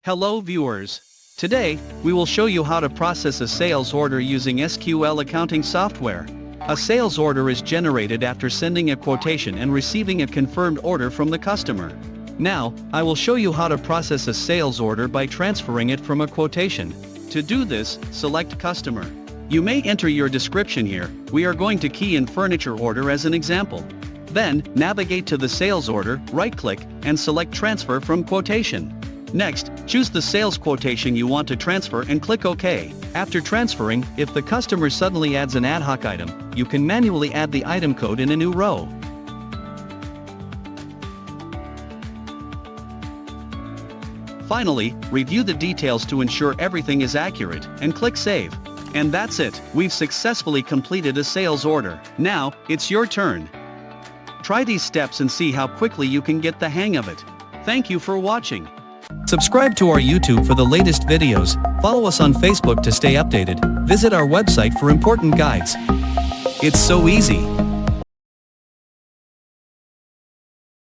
Hello viewers. Today, we will show you how to process a sales order using SQL Accounting software. A sales order is generated after sending a quotation and receiving a confirmed order from the customer. Now, I will show you how to process a sales order by transferring it from a quotation. To do this, select Customer. You may enter your description here. We are going to key in furniture order as an example. Then, navigate to the sales order, right-click, and select Transfer from Quotation. Next, choose the sales quotation you want to transfer and click OK. After transferring, if the customer suddenly adds an ad hoc item, you can manually add the item code in a new row. Finally, review the details to ensure everything is accurate, and click Save. And that's it, we've successfully completed a sales order. Now, it's your turn. Try these steps and see how quickly you can get the hang of it. Thank you for watching. Subscribe to our YouTube for the latest videos, follow us on Facebook to stay updated, visit our website for important guides. It's so easy.